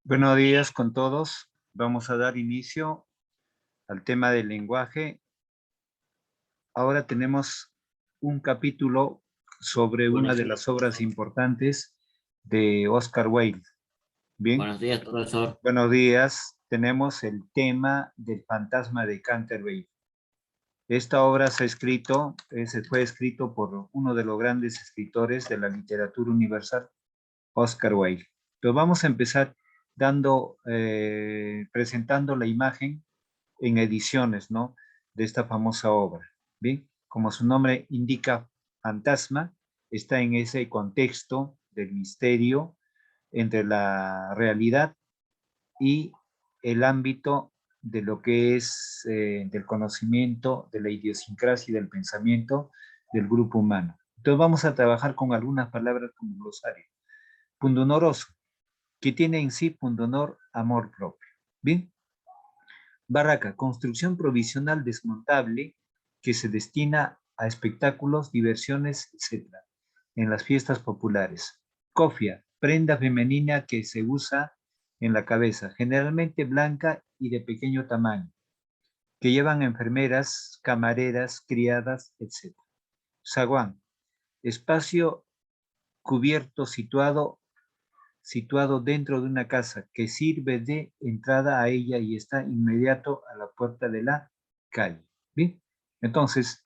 Buenos días con todos. Vamos a dar inicio al tema del lenguaje. Ahora tenemos un capítulo sobre una de las obras importantes de Oscar Wilde. Bien. Buenos días, profesor. Buenos días. Tenemos el tema del fantasma de Canterville. Esta obra fue escrito por uno de los grandes escritores de la literatura universal, Oscar Wilde. Entonces vamos a empezar presentando la imagen en ediciones, ¿no? De esta famosa obra. Bien, como su nombre indica, fantasma, está en ese contexto del misterio entre la realidad y el ámbito de lo que es del conocimiento, de la idiosincrasia y del pensamiento del grupo humano. Entonces vamos a trabajar con algunas palabras como glosario. Pundonoroso, que tiene en sí pundonor, amor propio. Bien. Barraca, construcción provisional desmontable que se destina a espectáculos, diversiones, etc. en las fiestas populares. Cofia, prenda femenina que se usa en la cabeza, generalmente blanca y de pequeño tamaño, que llevan enfermeras, camareras, criadas, etc. Zaguán, espacio cubierto situado dentro de una casa que sirve de entrada a ella y está inmediato a la puerta de la calle. ¿Bien? Entonces,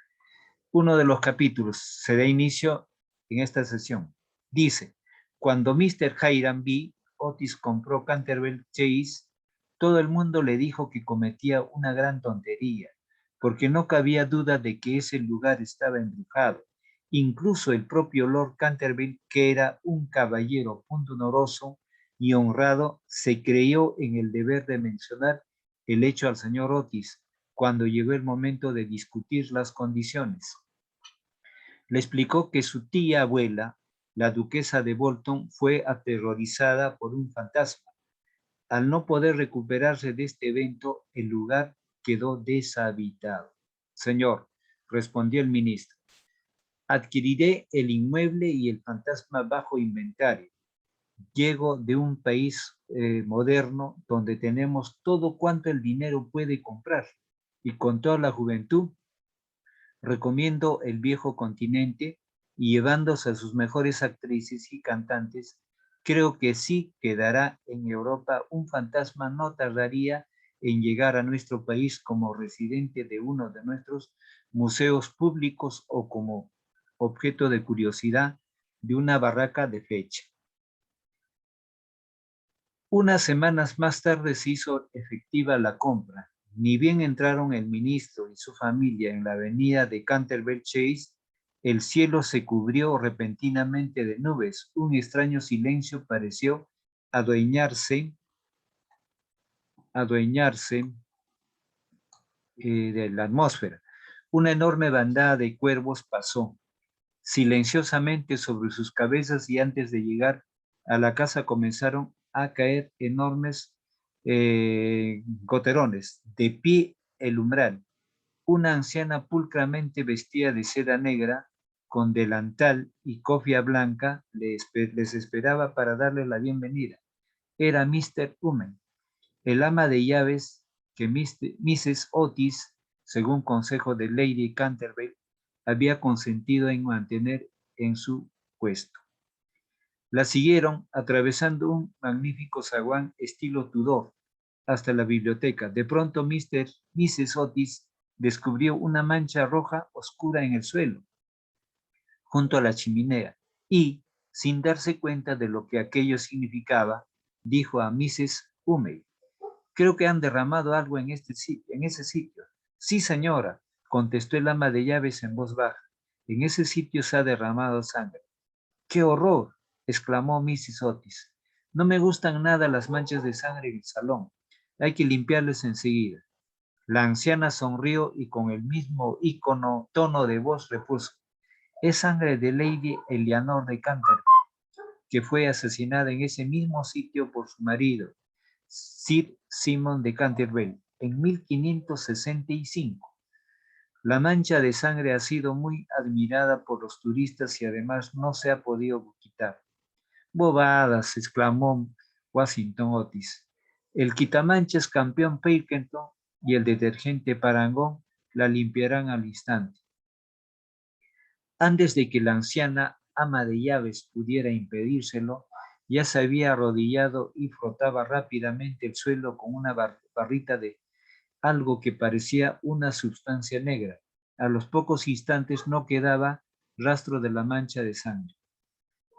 uno de los capítulos se da inicio en esta sesión. Dice, cuando Mr. Hiram B. Otis compró Canterville Chase, todo el mundo le dijo que cometía una gran tontería, porque no cabía duda de que ese lugar estaba embrujado. Incluso el propio Lord Canterville, que era un caballero pundonoroso y honrado, se creyó en el deber de mencionar el hecho al señor Otis cuando llegó el momento de discutir las condiciones. Le explicó que su tía abuela, la duquesa de Bolton, fue aterrorizada por un fantasma. Al no poder recuperarse de este evento, el lugar quedó deshabitado. Señor, respondió el ministro, adquiriré el inmueble y el fantasma bajo inventario. Llego de un país moderno donde tenemos todo cuanto el dinero puede comprar y con toda la juventud recomiendo el viejo continente y llevándose a sus mejores actrices y cantantes, creo que sí quedará en Europa un fantasma, no tardaría en llegar a nuestro país como residente de uno de nuestros museos públicos o como objeto de curiosidad de una barraca de fecha. Unas semanas más tarde se hizo efectiva la compra. Ni bien entraron el ministro y su familia en la avenida de Canterville Chase, el cielo se cubrió repentinamente de nubes. Un extraño silencio pareció adueñarse de la atmósfera. Una enorme bandada de cuervos pasó silenciosamente sobre sus cabezas y antes de llegar a la casa comenzaron a caer enormes goterones. De pie el umbral, una anciana pulcramente vestida de seda negra, con delantal y cofia blanca, les esperaba para darle la bienvenida. Era Mr. Humen, el ama de llaves que Mrs. Otis, según consejo de Lady Canterville, había consentido en mantener en su puesto. La siguieron atravesando un magnífico zaguán estilo Tudor hasta la biblioteca. De pronto Mrs. Otis descubrió una mancha roja oscura en el suelo, junto a la chimenea, y, sin darse cuenta de lo que aquello significaba, dijo a Mrs. Humey, creo que han derramado algo en ese sitio. Sí, señora, contestó el ama de llaves en voz baja. En ese sitio se ha derramado sangre. ¡Qué horror!, exclamó Mrs. Otis. No me gustan nada las manchas de sangre en el salón. Hay que limpiarles enseguida. La anciana sonrió y con el mismo tono de voz repuso: es sangre de Lady Eleanor de Canterbury, que fue asesinada en ese mismo sitio por su marido, Sir Simon de Canterbury, en 1565. La mancha de sangre ha sido muy admirada por los turistas y además no se ha podido quitar. Bobadas, exclamó Washington Otis. El quitamanchas campeón Pilkington y el detergente Parangón la limpiarán al instante. Antes de que la anciana ama de llaves pudiera impedírselo, ya se había arrodillado y frotaba rápidamente el suelo con una barrita de algo que parecía una sustancia negra. A los pocos instantes no quedaba rastro de la mancha de sangre.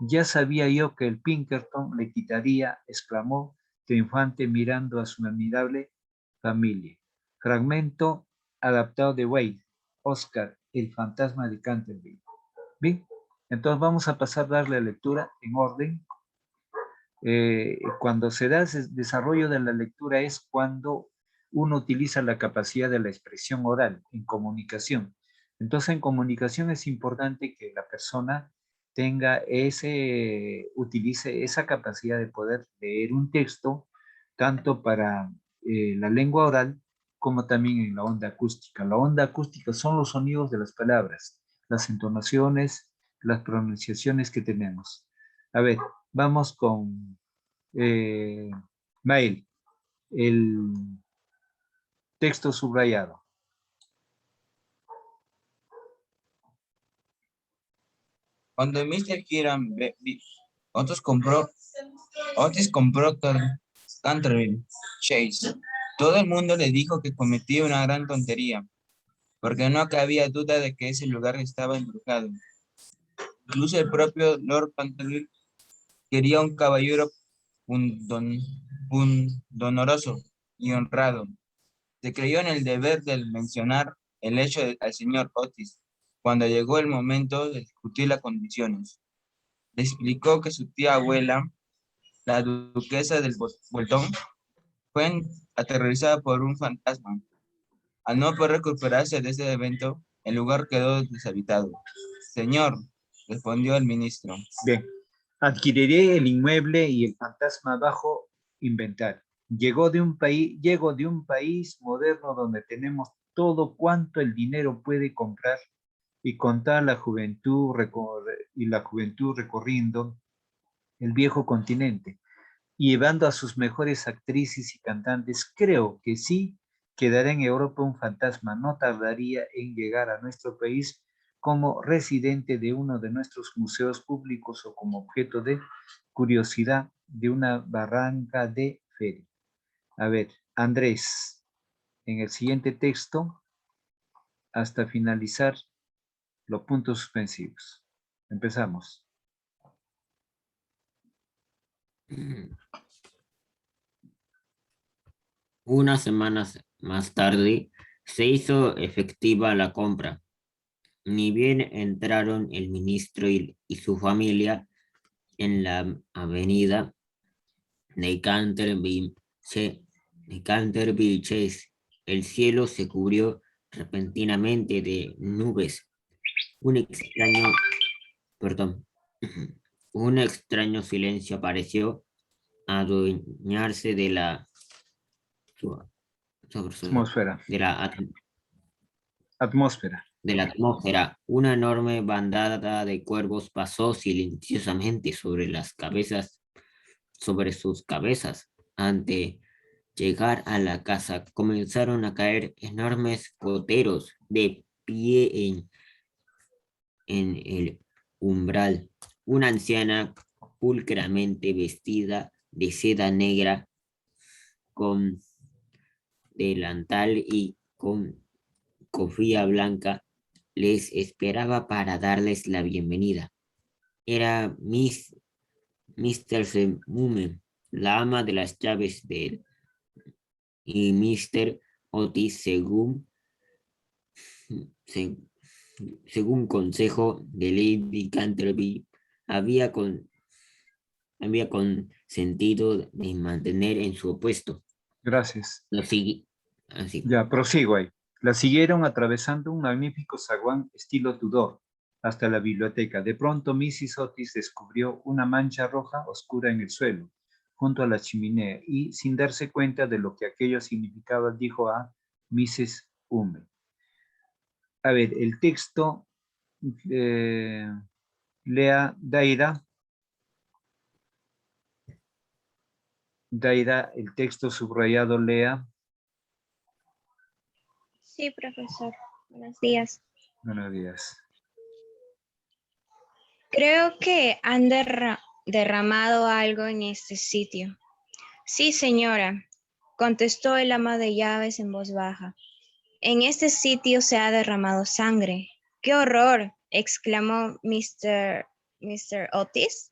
Ya sabía yo que el Pinkerton le quitaría, exclamó triunfante mirando a su admirable familia. Fragmento adaptado de Wade, Oscar, el fantasma de Canterbury. Bien, entonces vamos a pasar a darle lectura en orden. Cuando se da ese desarrollo de la lectura es cuando uno utiliza la capacidad de la expresión oral en comunicación. Entonces, en comunicación es importante que la persona utilice esa capacidad de poder leer un texto, tanto para la lengua oral como también en la onda acústica. La onda acústica son los sonidos de las palabras, las entonaciones, las pronunciaciones que tenemos. A ver, vamos con Mael, el texto subrayado. Cuando Mr. Hiram Otis compró Canterbury Chase, todo el mundo le dijo que cometía una gran tontería, porque no cabía duda de que ese lugar estaba embrujado. Incluso el propio Lord Canterbury quería un caballero pundonoroso y honrado. Se creyó en el deber de mencionar el hecho al señor Otis cuando llegó el momento de discutir las condiciones. Le explicó que su tía abuela, la duquesa del Boltón, fue aterrorizada por un fantasma. Al no poder recuperarse de ese evento, el lugar quedó deshabitado. Señor, respondió el ministro. Bien, adquiriré el inmueble y el fantasma bajo inventario. Llego de un país moderno donde tenemos todo cuanto el dinero puede comprar y contar la juventud recorriendo el viejo continente y llevando a sus mejores actrices y cantantes. Creo que sí quedará en Europa un fantasma. No tardaría en llegar a nuestro país como residente de uno de nuestros museos públicos o como objeto de curiosidad de una barranca de feria. A ver, Andrés, en el siguiente texto, hasta finalizar los puntos suspensivos. Empezamos. Unas semanas más tarde se hizo efectiva la compra. Ni bien entraron el ministro y su familia en la avenida de Canterbury Chase, el cielo se cubrió repentinamente de nubes. Un extraño, perdón, un extraño silencio pareció adueñarse de la Atmósfera. de la Atmósfera. de la atmósfera. Una enorme bandada de cuervos pasó silenciosamente sobre sus cabezas. Ante llegar a la casa, comenzaron a caer enormes goteros de pie en el umbral. Una anciana pulcramente vestida de seda negra, con delantal y con cofia blanca, les esperaba para darles la bienvenida. Era Mr. Semumen, la ama de las llaves y Mr. Otis, se- según consejo de Lady Canterbury, había había consentido de mantener en su puesto. Gracias. Así. Ya, prosigo ahí. La siguieron atravesando un magnífico zaguán estilo Tudor hasta la biblioteca. De pronto, Mrs. Otis descubrió una mancha roja oscura en el suelo, junto a la chimenea, y sin darse cuenta de lo que aquello significaba, dijo a Mrs. Hume. A ver, el texto, lea Daira. Daira, el texto subrayado, lea. Sí, profesor. Buenos días. Buenos días. Creo que han derramado algo en este sitio. Sí, señora, contestó el ama de llaves en voz baja. En este sitio se ha derramado sangre. ¡Qué horror!, exclamó Mr. Otis.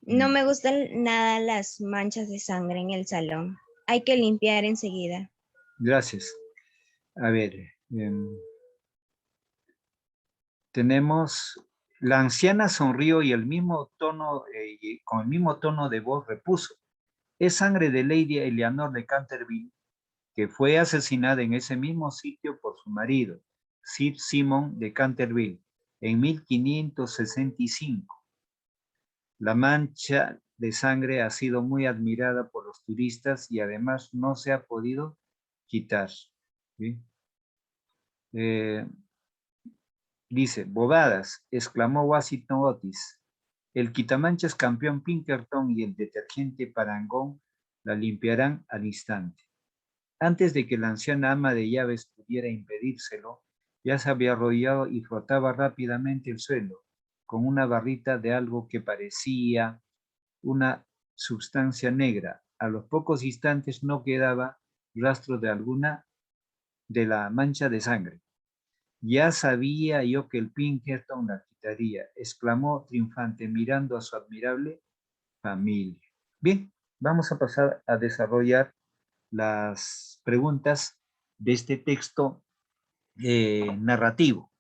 No me gustan nada las manchas de sangre en el salón. Hay que limpiar enseguida. Gracias. A ver, tenemos, la anciana sonrió y con el mismo tono de voz repuso: es sangre de Lady Eleanor de Canterville, que fue asesinada en ese mismo sitio por su marido, Sir Simon de Canterville, en 1565. La mancha de sangre ha sido muy admirada por los turistas y además no se ha podido quitar. ¿Sí? Dice, bobadas, exclamó Washington Otis. El quitamanchas campeón Pinkerton y el detergente Parangón la limpiarán al instante. Antes de que la anciana ama de llaves pudiera impedírselo, ya se había arrollado y frotaba rápidamente el suelo con una barrita de algo que parecía una sustancia negra. A los pocos instantes no quedaba rastro de alguna de la mancha de sangre. Ya sabía yo que el Pinkerton la quitaría, exclamó triunfante mirando a su admirable familia. Bien, vamos a pasar a desarrollar las preguntas de este texto narrativo.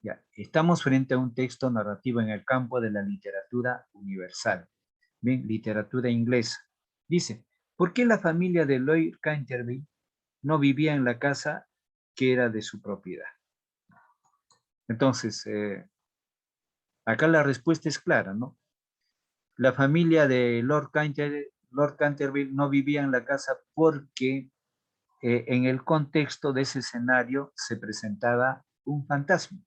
Ya, estamos frente a un texto narrativo en el campo de la literatura universal. Bien, literatura inglesa. Dice, ¿por qué la familia de Lloyd Canterville no vivía en la casa que era de su propiedad? Entonces, acá la respuesta es clara, ¿no? La familia de Lord Canterville no vivía en la casa porque en el contexto de ese escenario se presentaba un fantasma.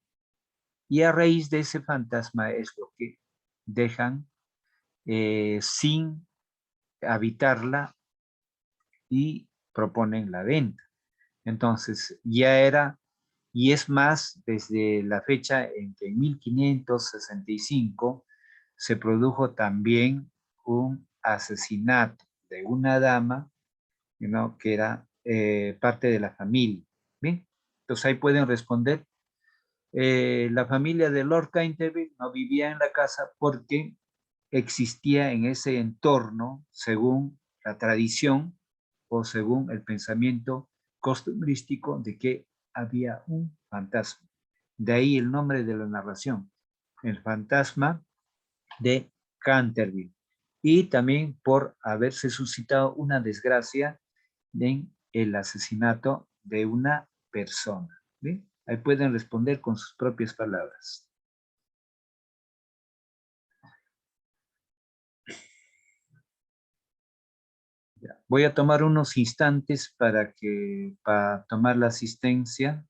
Y a raíz de ese fantasma es lo que dejan sin habitarla y proponen la venta. Entonces, ya era, y es más, desde la fecha en que en 1565 se produjo también un asesinato de una dama, ¿no?, que era parte de la familia. Bien, entonces ahí pueden responder. La familia de Lord Canterville no vivía en la casa porque existía en ese entorno, según la tradición o según el pensamiento costumbrístico, de que había un fantasma. De ahí el nombre de la narración, el fantasma de Canterville. Y también por haberse suscitado una desgracia en el asesinato de una persona. ¿Bien? Ahí pueden responder con sus propias palabras. Ya. Voy a tomar unos instantes para tomar la asistencia.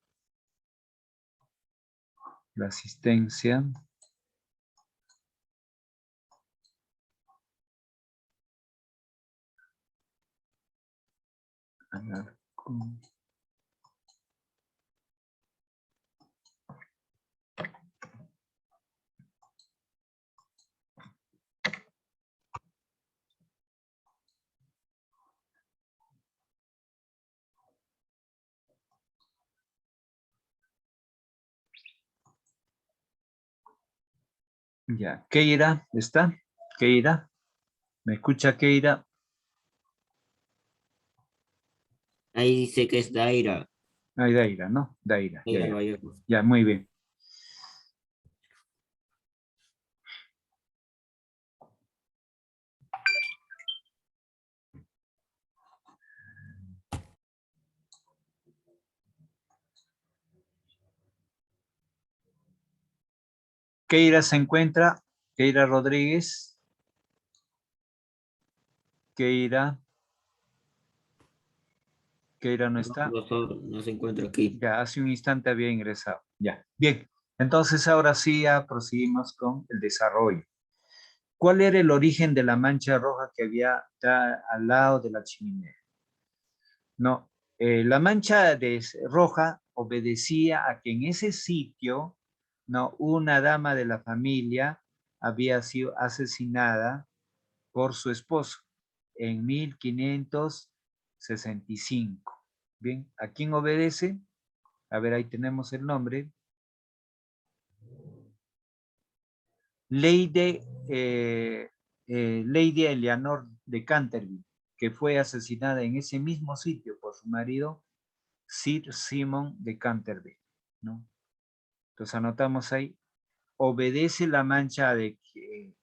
La asistencia. Ya, Keira, ¿está? Keira, ¿me escucha Keira? Ahí dice que es Daira. Ay, Daira, ¿no? Daira, ya, Daira ya. Vallejo. Ya, muy bien. Keira se encuentra. Keira Rodríguez. Keira no está. Profesor, no se encuentra aquí. Ya hace un instante había ingresado. Ya, bien. Entonces ahora sí ya proseguimos con el desarrollo. ¿Cuál era el origen de la mancha roja que había al lado de la chimenea? No, la mancha roja obedecía a que en ese sitio, no, una dama de la familia había sido asesinada por su esposo en 1565. Bien, ¿a quién obedece? A ver, ahí tenemos el nombre. Lady Eleanor de Canterville, que fue asesinada en ese mismo sitio por su marido, Sir Simon de Canterville, ¿no? Entonces anotamos ahí, obedece la mancha de que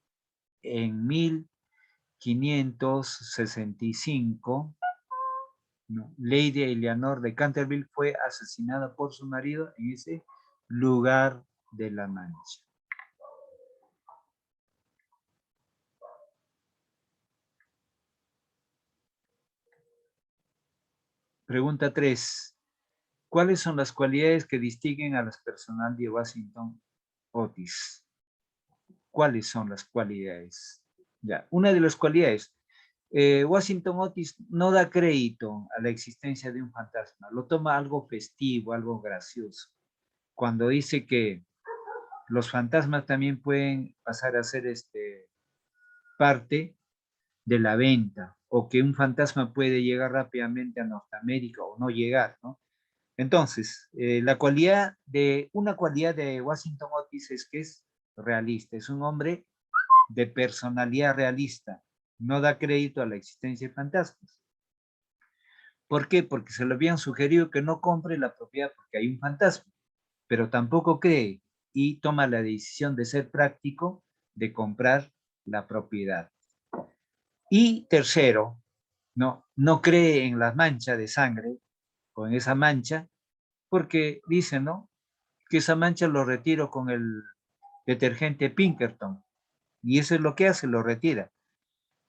en 1565, ¿no? Lady Eleanor de Canterville fue asesinada por su marido en ese lugar de la mancha. Pregunta 3. ¿Cuáles son las cualidades que distinguen a las personal de Washington Otis? ¿Cuáles son las cualidades? Ya, una de las cualidades. Washington Otis no da crédito a la existencia de un fantasma, lo toma algo festivo, algo gracioso. Cuando dice que los fantasmas también pueden pasar a ser parte de la venta, o que un fantasma puede llegar rápidamente a Norteamérica o no llegar, ¿no? Entonces, una cualidad de Washington Otis es que es realista, es un hombre de personalidad realista, no da crédito a la existencia de fantasmas. ¿Por qué? Porque se le habían sugerido que no compre la propiedad porque hay un fantasma, pero tampoco cree y toma la decisión de ser práctico, de comprar la propiedad. Y tercero, no cree en la mancha de sangre o en esa mancha, porque dice, ¿no? Que esa mancha lo retiro con el detergente Pinkerton. Y eso es lo que hace, lo retira.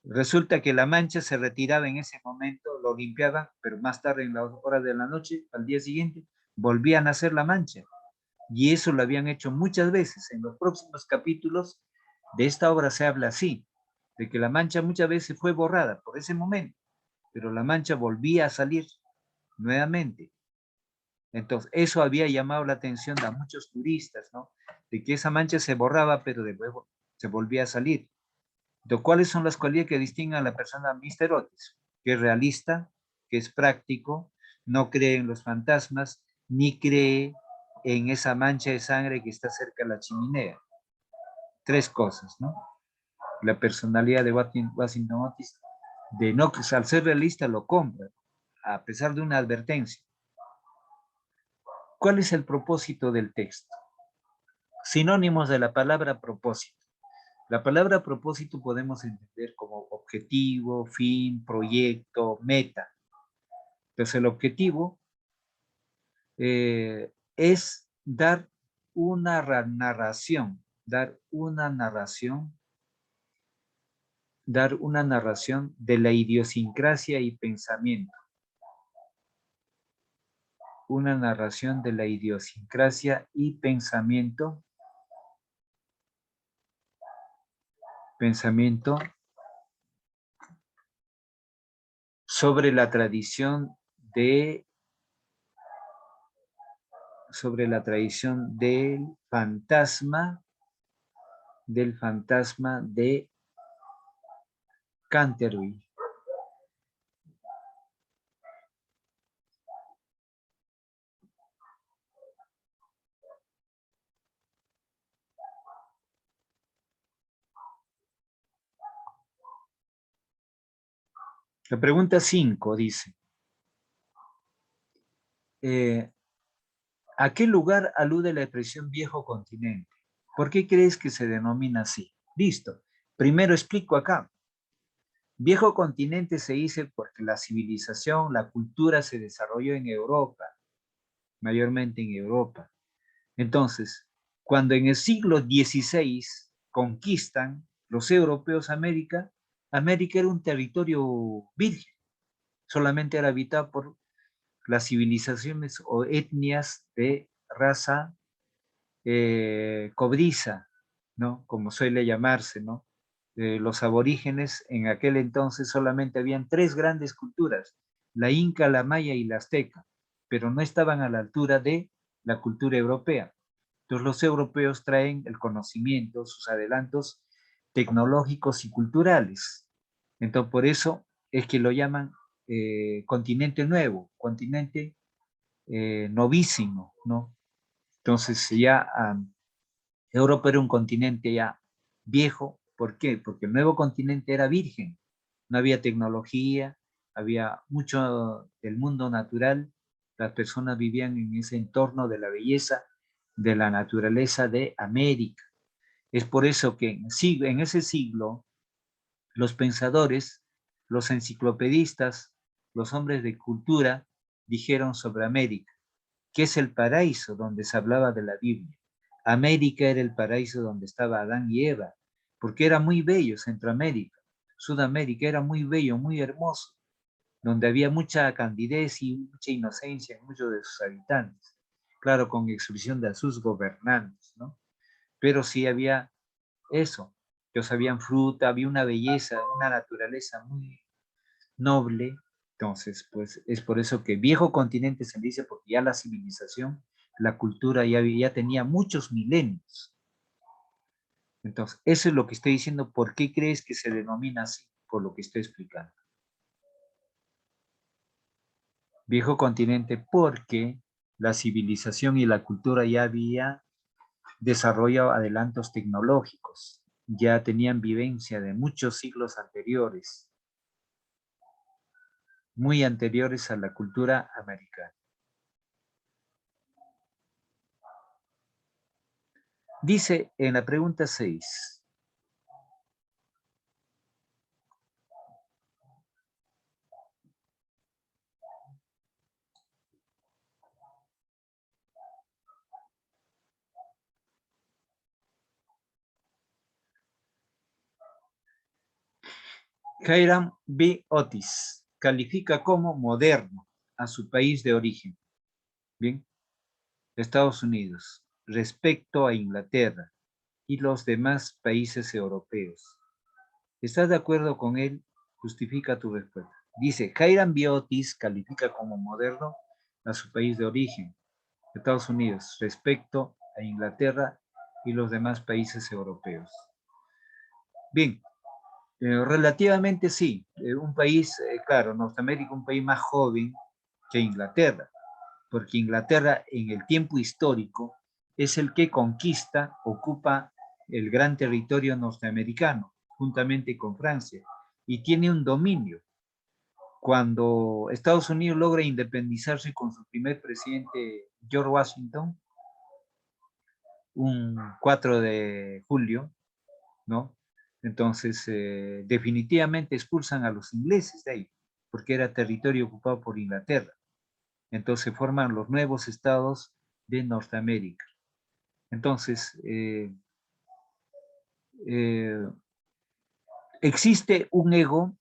Resulta que la mancha se retiraba en ese momento, lo limpiaban, pero más tarde en las horas de la noche, al día siguiente, volvían a hacer la mancha. Y eso lo habían hecho muchas veces. En los próximos capítulos de esta obra se habla así, de que la mancha muchas veces fue borrada por ese momento, pero la mancha volvía a salir nuevamente. Entonces, eso había llamado la atención de muchos turistas, ¿no? De que esa mancha se borraba, pero de nuevo se volvía a salir. Entonces, ¿cuáles son las cualidades que distinguen a la persona Mr. Otis? Que es realista, que es práctico, no cree en los fantasmas, ni cree en esa mancha de sangre que está cerca de la chimenea. Tres cosas, ¿no? La personalidad de Washington Otis, de no, al ser realista lo compra, a pesar de una advertencia. ¿Cuál es el propósito del texto? Sinónimos de la palabra propósito. La palabra propósito podemos entender como objetivo, fin, proyecto, meta. Entonces el objetivo es dar una narración, dar una narración de la idiosincrasia y pensamiento. Una narración de la idiosincrasia y pensamiento sobre la tradición del fantasma de Canterville. La pregunta 5 dice, ¿a qué lugar alude la expresión viejo continente? ¿Por qué crees que se denomina así? Listo. Primero explico acá. Viejo continente se dice porque la civilización, la cultura se desarrolló en Europa, mayormente en Europa. Entonces, Cuando en el siglo XVI conquistan los europeos América, América era un territorio virgen, solamente era habitado por las civilizaciones o etnias de raza cobriza, ¿no? Como suele llamarse, ¿no? Los aborígenes en aquel entonces solamente habían 3 grandes culturas, la inca, la maya y la azteca, pero no estaban a la altura de la cultura europea. Entonces los europeos traen el conocimiento, sus adelantos tecnológicos y culturales. Entonces por eso es que lo llaman continente nuevo, continente novísimo, ¿no? Entonces ya Europa era un continente ya viejo. ¿Por qué? Porque el nuevo continente era virgen. No había tecnología, había mucho del mundo natural. Las personas vivían en ese entorno de la belleza, de la naturaleza de América. Es por eso que en ese siglo los pensadores, los enciclopedistas, los hombres de cultura dijeron sobre América, que es el paraíso donde se hablaba de la Biblia. América era el paraíso donde estaba Adán y Eva, porque era muy bello Centroamérica. Sudamérica era muy bello, muy hermoso, donde había mucha candidez y mucha inocencia en muchos de sus habitantes. Claro, con exclusión de sus gobernantes, ¿no? Pero sí había eso. Ellos habían fruta, había una belleza, una naturaleza muy noble. Entonces, pues es por eso que viejo continente se dice, porque ya la civilización, la cultura ya tenía muchos milenios. Entonces, eso es lo que estoy diciendo. ¿Por qué crees que se denomina así? Por lo que estoy explicando. Viejo continente porque la civilización y la cultura ya había desarrollado adelantos tecnológicos, ya tenían vivencia de muchos siglos anteriores, muy anteriores a la cultura americana. Dice en la pregunta 6. Hiram B. Otis califica como moderno a su país de origen, bien, Estados Unidos, respecto a Inglaterra y los demás países europeos. ¿Estás de acuerdo con él? Justifica tu respuesta. Dice, Hiram B. Otis califica como moderno a su país de origen, Estados Unidos, respecto a Inglaterra y los demás países europeos. Bien, relativamente sí, un país, claro, Norteamérica, un país más joven que Inglaterra, porque Inglaterra en el tiempo histórico es el que conquista, ocupa el gran territorio norteamericano, juntamente con Francia, y tiene un dominio. Cuando Estados Unidos logra independizarse con su primer presidente, George Washington, un 4 de julio, ¿no? Entonces, definitivamente expulsan a los ingleses de ahí, porque era territorio ocupado por Inglaterra. Entonces, forman los nuevos estados de Norteamérica. Entonces, existe un ego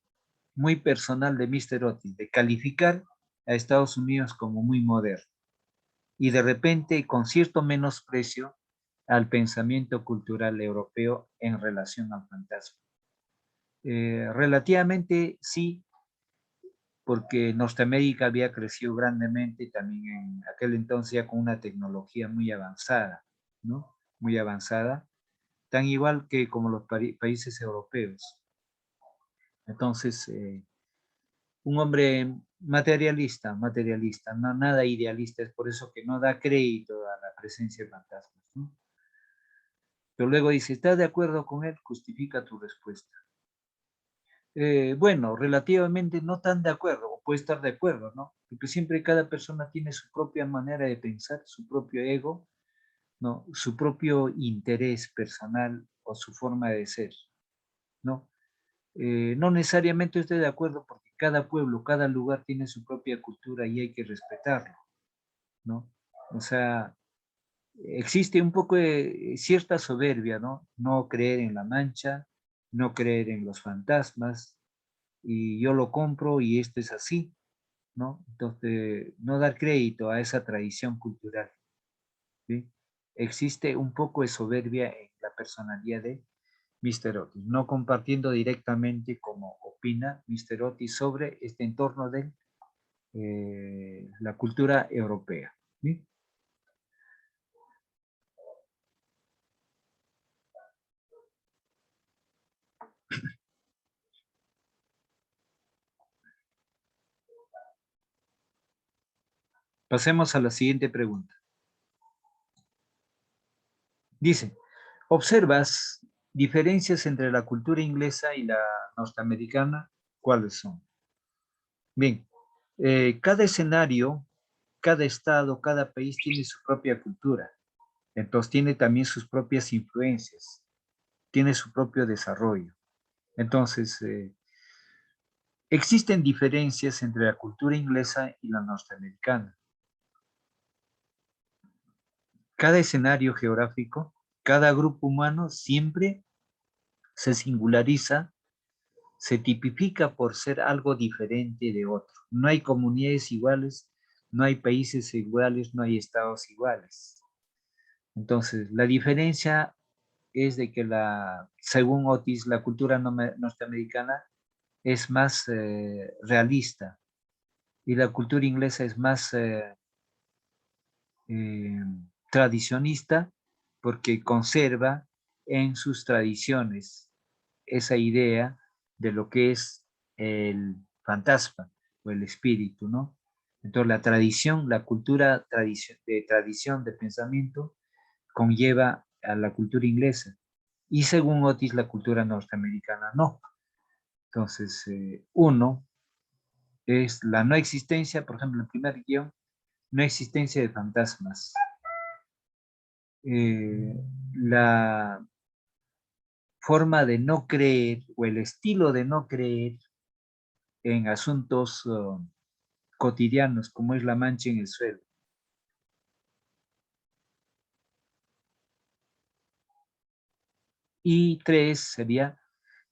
muy personal de Mr. Otis, de calificar a Estados Unidos como muy moderno. Y de repente, con cierto menosprecio al pensamiento cultural europeo en relación al fantasma. Relativamente sí, porque Norteamérica había crecido grandemente también en aquel entonces ya con una tecnología muy avanzada, ¿no? Muy avanzada, tan igual que como los países europeos. Entonces, un hombre materialista, no, nada idealista, es por eso que no da crédito a la presencia de fantasmas, ¿no? Pero luego dice, ¿estás de acuerdo con él? Justifica tu respuesta. Bueno, relativamente no tan de acuerdo, o puede estar de acuerdo, ¿no? Porque siempre cada persona tiene su propia manera de pensar, su propio ego, ¿no? Su propio interés personal o su forma de ser, ¿no? No necesariamente estoy de acuerdo porque cada pueblo, cada lugar tiene su propia cultura y hay que respetarlo, ¿no? O sea, existe un poco de cierta soberbia, ¿no? No creer en la mancha, no creer en los fantasmas, y yo lo compro y esto es así, ¿no? Entonces, no dar crédito a esa tradición cultural, ¿sí? Existe un poco de soberbia en la personalidad de Mr. Otis, no compartiendo directamente como opina Mr. Otis sobre este entorno de la cultura europea, ¿sí? Pasemos a la siguiente pregunta. Dice, ¿observas diferencias entre la cultura inglesa y la norteamericana? ¿Cuáles son? Bien, cada escenario, cada estado, cada país tiene su propia cultura. Entonces tiene también sus propias influencias, tiene su propio desarrollo. Entonces, existen diferencias entre la cultura inglesa y la norteamericana. Cada escenario geográfico, cada grupo humano siempre se singulariza, se tipifica por ser algo diferente de otro. No hay comunidades iguales, no hay países iguales, no hay estados iguales. Entonces, la diferencia es de que según Otis, la cultura norteamericana es más realista y la cultura inglesa es más eh, tradicionista porque conserva en sus tradiciones esa idea de lo que es el fantasma o el espíritu, ¿no? Entonces la tradición, la cultura tradición de pensamiento conlleva a la cultura inglesa y según Otis la cultura norteamericana no. Entonces, uno es la no existencia, por ejemplo, el primer guión, no existencia de fantasmas. La forma de no creer o el estilo de no creer en asuntos cotidianos como es la mancha en el suelo. Y tres sería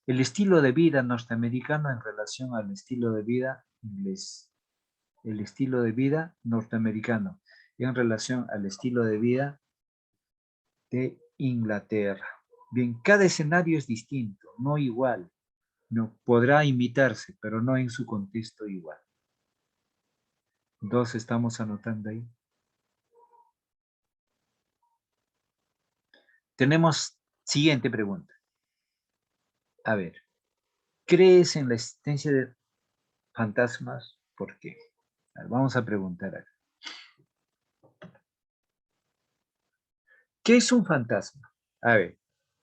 el estilo de vida norteamericano en relación al estilo de vida inglés. El estilo de vida norteamericano en relación al estilo de vida de Inglaterra. Bien, cada escenario es distinto, no igual. No, podrá imitarse, pero no en su contexto igual. Dos estamos anotando ahí. Tenemos siguiente pregunta. A ver, ¿crees en la existencia de fantasmas? ¿Por qué? A ver, vamos a preguntar acá. ¿Qué es un fantasma? A ver,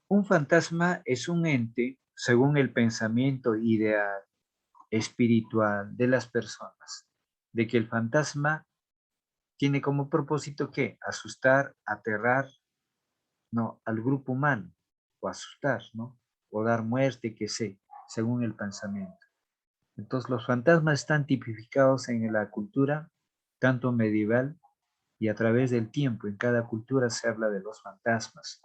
un fantasma es un ente, según el pensamiento ideal, espiritual de las personas, de que el fantasma tiene como propósito ¿qué? Asustar, aterrar, ¿no? Al grupo humano, o asustar, ¿no? O dar muerte, que sé, según el pensamiento. Entonces los fantasmas están tipificados en la cultura, tanto medieval y a través del tiempo. En cada cultura se habla de los fantasmas.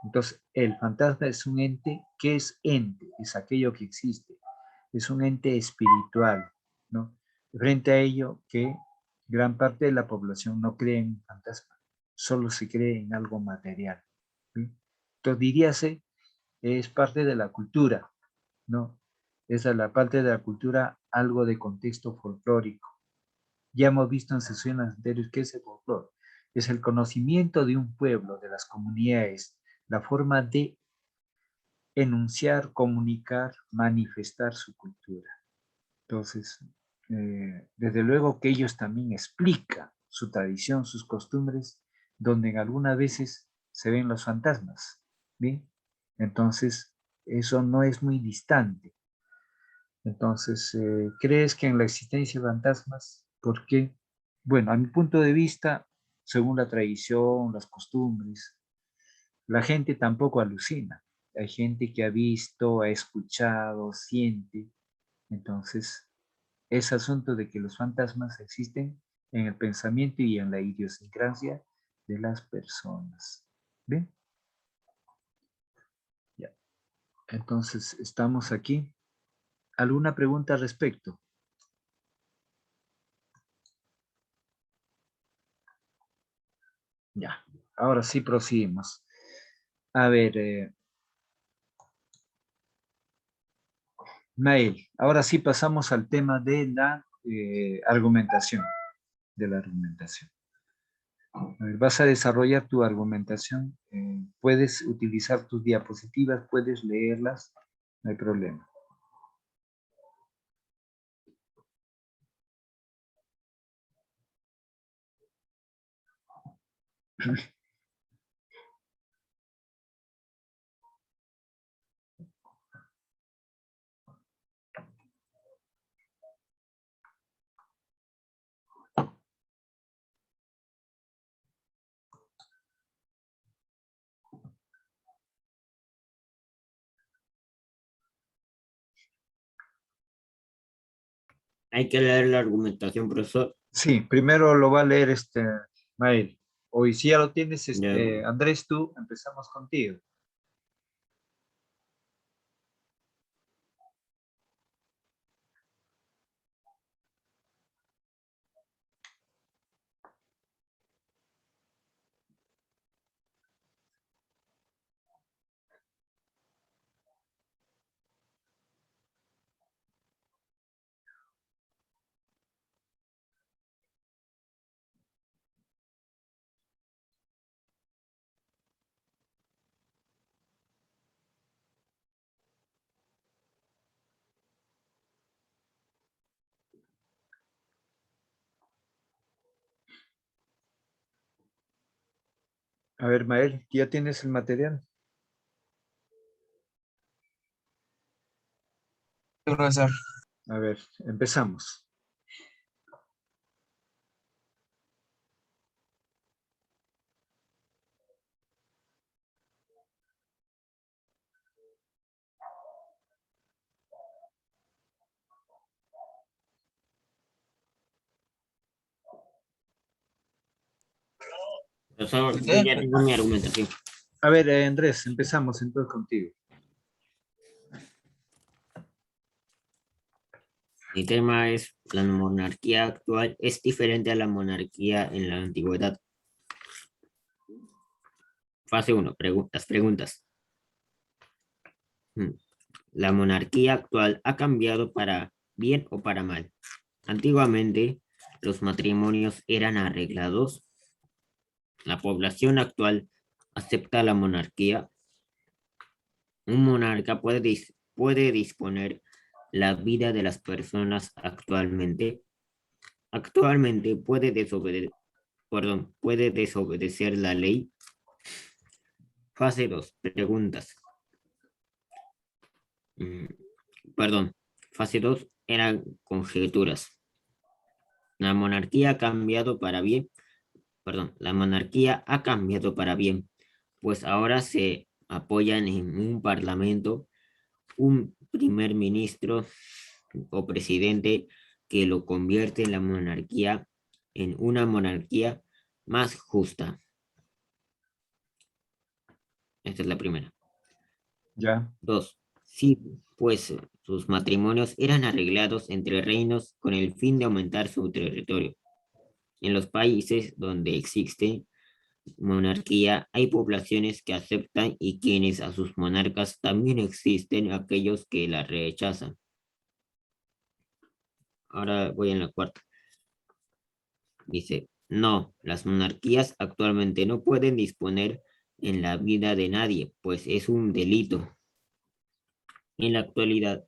Entonces el fantasma es un ente. ¿Qué es ente? Es aquello que existe. Es un ente espiritual, ¿no? Frente a ello que gran parte de la población no cree en fantasma, solo se cree en algo material, ¿sí? Entonces diríase, es parte de la cultura, ¿no? Es la parte de la cultura algo de contexto folclórico. Ya hemos visto en sesiones anteriores qué es el folclore. Es el conocimiento de un pueblo, de las comunidades, la forma de enunciar, comunicar, manifestar su cultura. Entonces, desde luego que ellos también explican su tradición, sus costumbres, donde en algunas veces se ven los fantasmas, ¿bien? Entonces, eso no es muy distante. Entonces, ¿crees que en la existencia de fantasmas? ¿Por qué? Bueno, a mi punto de vista, según la tradición, las costumbres, la gente tampoco alucina. Hay gente que ha visto, ha escuchado, siente. Entonces, es asunto de que los fantasmas existen en el pensamiento y en la idiosincrasia de las personas. ¿Bien? Ya. Entonces, estamos aquí. ¿Alguna pregunta al respecto? Ya. Ahora sí proseguimos. A ver, Mael, ahora sí pasamos al tema de la argumentación. De la argumentación. A ver, vas a desarrollar tu argumentación. Puedes utilizar tus diapositivas, puedes leerlas, no hay problema. Hay que leer la argumentación, profesor. Sí, primero lo va a leer Mael. Hoy si ya lo tienes, Ya. Andrés, tú, empezamos contigo. A ver, Mael, ¿ya tienes el material? Profesor. A ver, empezamos. Profesor, yo ¿Qué? ya tengo mi argumentación. A ver, Andrés, empezamos entonces contigo. Mi tema es: la monarquía actual es diferente a la monarquía en la antigüedad. Fase 1, preguntas. La monarquía actual ha cambiado para bien o para mal. Antiguamente, los matrimonios eran arreglados. La población actual acepta la monarquía. Un monarca puede disponer la vida de las personas actualmente. Actualmente puede desobedecer la ley. Fase 2, preguntas. Fase 2 eran conjeturas. La monarquía ha cambiado para bien. La monarquía ha cambiado para bien, pues ahora se apoyan en un parlamento, un primer ministro o presidente que lo convierte en la monarquía en una monarquía más justa. Esta es la primera. Ya. 2. Sí, pues sus matrimonios eran arreglados entre reinos con el fin de aumentar su territorio. En los países donde existe monarquía hay poblaciones que aceptan y quienes a sus monarcas también existen aquellos que la rechazan. Ahora voy en la cuarta. Dice, no, las monarquías actualmente no pueden disponer en la vida de nadie, pues es un delito. En la actualidad,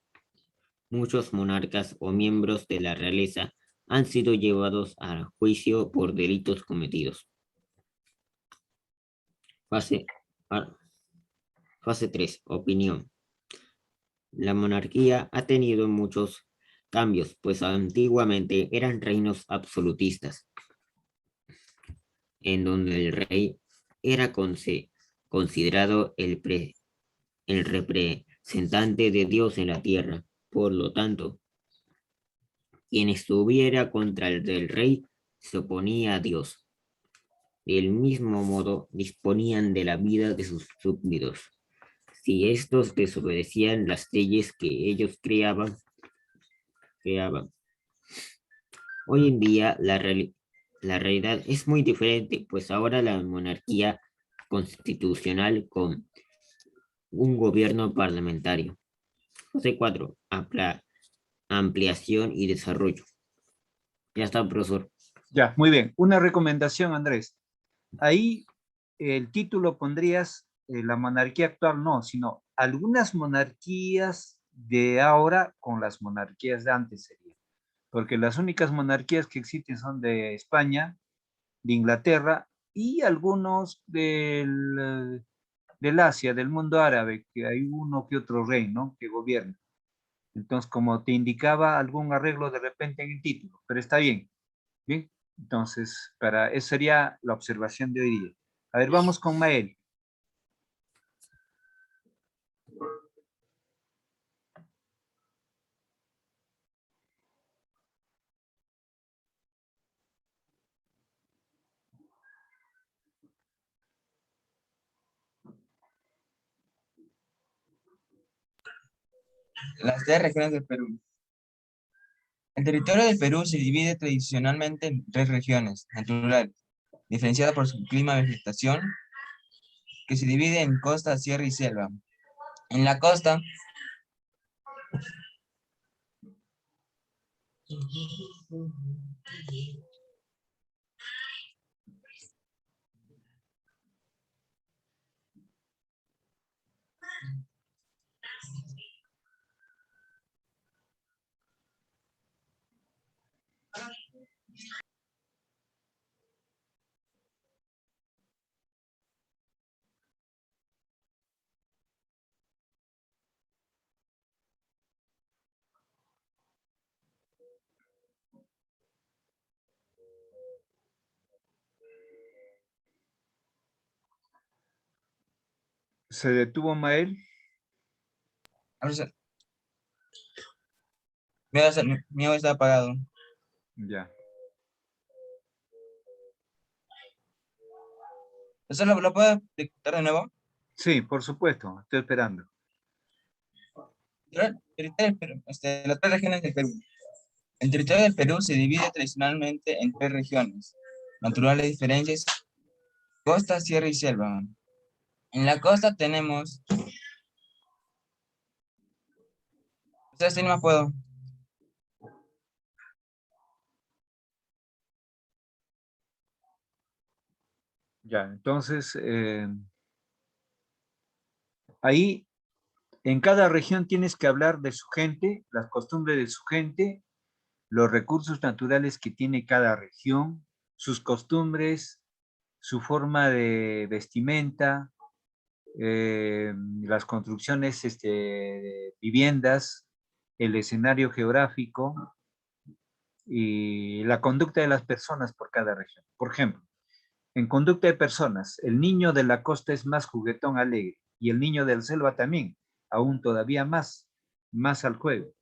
muchos monarcas o miembros de la realeza han sido llevados a juicio por delitos cometidos. Fase 3, opinión. La monarquía ha tenido muchos cambios, pues antiguamente eran reinos absolutistas, en donde el rey era considerado el representante de Dios en la tierra. Por lo tanto, quien estuviera contra el del rey se oponía a Dios. Del mismo modo, disponían de la vida de sus súbditos. Si estos desobedecían las leyes que ellos creaban. Hoy en día la realidad es muy diferente, pues ahora la monarquía constitucional con un gobierno parlamentario. José 4. Ampliación y desarrollo. Ya está, profesor. Ya, muy bien. Una recomendación, Andrés. Ahí el título pondrías la monarquía actual, no, sino algunas monarquías de ahora con las monarquías de antes sería. Porque las únicas monarquías que existen son de España, de Inglaterra y algunos del Asia, del mundo árabe, que hay uno que otro rey, ¿no? Que gobierna. Entonces, como te indicaba, algún arreglo de repente en el título, pero está bien, ¿bien? Entonces, esa sería la observación de hoy día. A ver, vamos con Mael. Las 3 regiones del Perú. El territorio del Perú se divide tradicionalmente en 3 regiones naturales, diferenciadas por su clima y vegetación, que se divide en costa, sierra y selva. En la costa, ¿Se detuvo Mael? mi audio está apagado. Ya. ¿Eso lo puedo dictar de nuevo? Sí, por supuesto, estoy esperando. Las 3 regiones del Perú. El territorio del Perú se divide tradicionalmente en 3 regiones naturales diferentes, costa, sierra y selva. En la costa tenemos... Ustedes no más puedo. Ya, entonces, ahí en cada región tienes que hablar de su gente, las costumbres de su gente, los recursos naturales que tiene cada región, sus costumbres, su forma de vestimenta, las construcciones, de viviendas, el escenario geográfico y la conducta de las personas por cada región. Por ejemplo, en conducta de personas, el niño de la costa es más juguetón, alegre, y el niño de la selva también, aún todavía más al juego.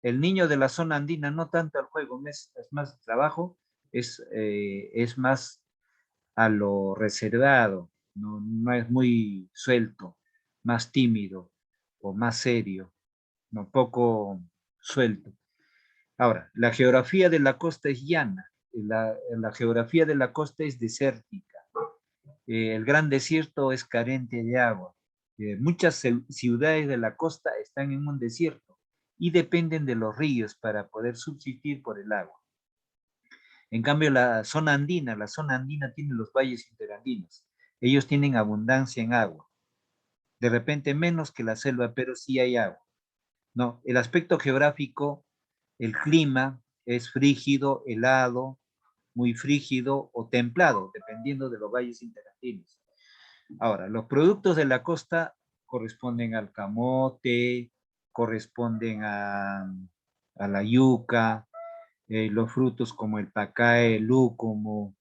El niño de la zona andina no tanto al juego, es más trabajo, es más a lo reservado, no es muy suelto, más tímido o más serio, no poco suelto. Ahora, la geografía de la costa es llana, la geografía de la costa es desértica, el gran desierto es carente de agua. Muchas ciudades de la costa están en un desierto y dependen de los ríos para poder subsistir por el agua. En cambio, la zona andina tiene los valles interandinos. Ellos tienen abundancia en agua. De repente menos que la selva, pero sí hay agua. No, el aspecto geográfico, el clima es frígido, helado, muy frígido o templado, dependiendo de los valles interandinos. Ahora, los productos de la costa corresponden al camote, corresponden a la yuca, los frutos como el pacay, el lúcumo,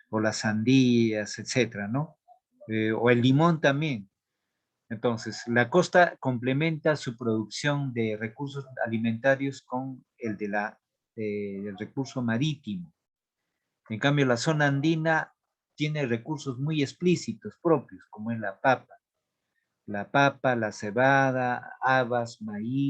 o las sandías, etcétera, ¿no? O el limón también. Entonces, la costa complementa su producción de recursos alimentarios con el del recurso marítimo. En cambio, la zona andina tiene recursos muy explícitos propios, como es la papa, la cebada, habas, maíz,